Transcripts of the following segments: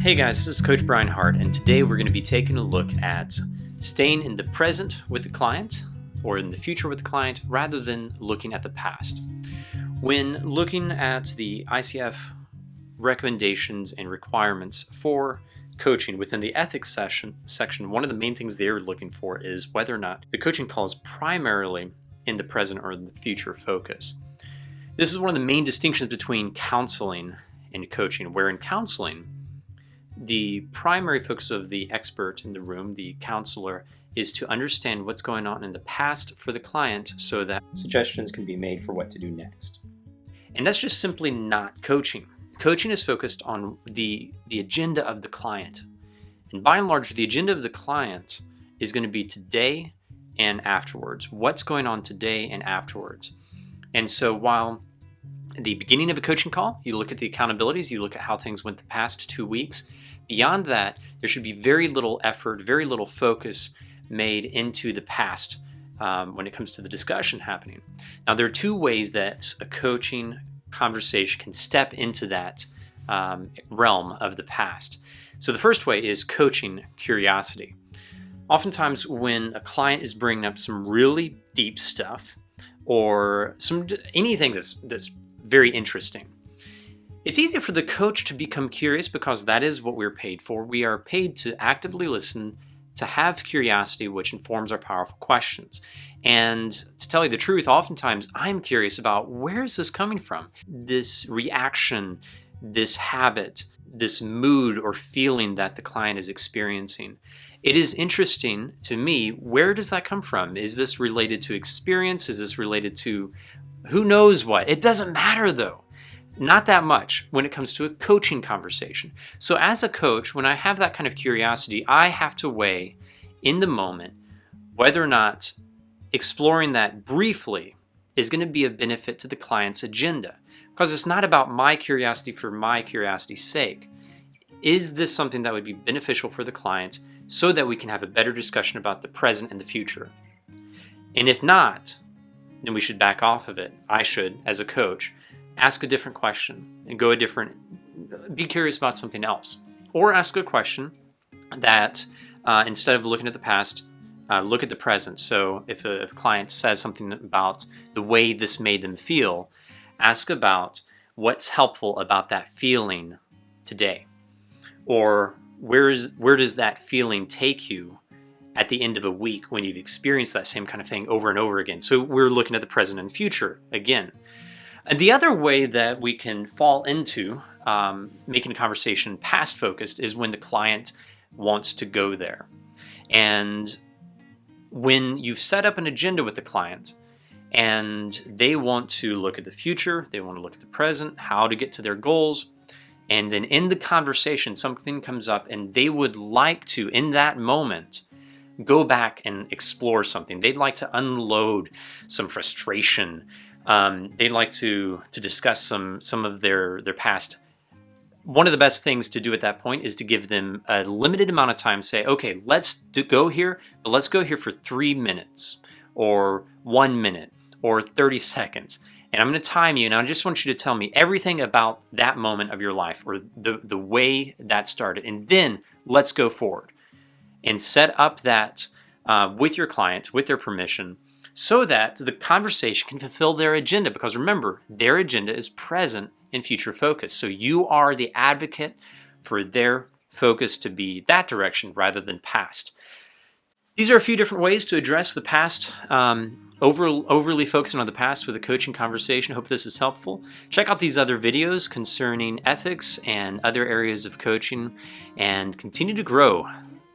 Hey guys, this is Coach Brian Hart, and today we're going to be taking a look at staying in the present with the client or in the future with the client rather than looking at the past. When looking at the ICF recommendations and requirements for coaching within the ethics section, one of the main things they're looking for is whether or not the coaching call is primarily in the present or in the future focus. This is one of the main distinctions between counseling and coaching, where in counseling, the primary focus of the expert in the room, the counselor, is to understand what's going on in the past for the client so that suggestions can be made for what to do next. And that's just simply not coaching. Coaching is focused on the agenda of the client. And by and large, the agenda of the client is going to be today and afterwards. What's going on today and afterwards. And so while at the beginning of a coaching call, you look at the accountabilities, you look at how things went the past 2 weeks. Beyond that, there should be very little effort, very little focus made into the past when it comes to the discussion happening. Now, there are two ways that a coaching conversation can step into that realm of the past. So the first way is coaching curiosity. Oftentimes, when a client is bringing up some really deep stuff or anything that's very interesting, it's easier for the coach to become curious because that is what we're paid for. We are paid to actively listen, to have curiosity, which informs our powerful questions. And to tell you the truth, oftentimes I'm curious about where is this coming from? This reaction, this habit, this mood or feeling that the client is experiencing. It is interesting to me, where does that come from? Is this related to experience? Is this related to who knows what? It doesn't matter though. Not that much when it comes to a coaching conversation. So as a coach, when I have that kind of curiosity, I have to weigh in the moment whether or not exploring that briefly is going to be of benefit to the client's agenda. Because it's not about my curiosity for my curiosity's sake. Is this something that would be beneficial for the client so that we can have a better discussion about the present and the future? And if not, then we should back off of it. I should, as a coach, ask a different question and be curious about something else. Or ask a question that instead of looking at the past, look at the present. So if a client says something about the way this made them feel, ask about what's helpful about that feeling today. Or where does that feeling take you at the end of a week when you've experienced that same kind of thing over and over again? So we're looking at the present and future again. And the other way that we can fall into making a conversation past focused is when the client wants to go there. And when you've set up an agenda with the client and they want to look at the future, they want to look at the present, how to get to their goals, and then in the conversation something comes up and they would like to, in that moment, go back and explore something. They'd like to unload some frustration. They'd like to discuss some of their past. One of the best things to do at that point is to give them a limited amount of time. Say, okay, let's go here, but let's go here for 3 minutes or 1 minute or 30 seconds. And I'm going to time you, and I just want you to tell me everything about that moment of your life or the way that started. And then let's go forward and set up that with your client, with their permission, so that the conversation can fulfill their agenda. Because remember, their agenda is present and future focus. So you are the advocate for their focus to be that direction rather than past. These are a few different ways to address the past, overly focusing on the past with a coaching conversation. Hope this is helpful. Check out these other videos concerning ethics and other areas of coaching and continue to grow.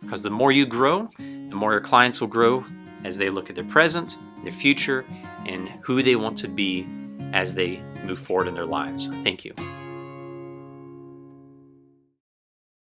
Because the more you grow, the more your clients will grow as they look at their present, their future, and who they want to be as they move forward in their lives. Thank you.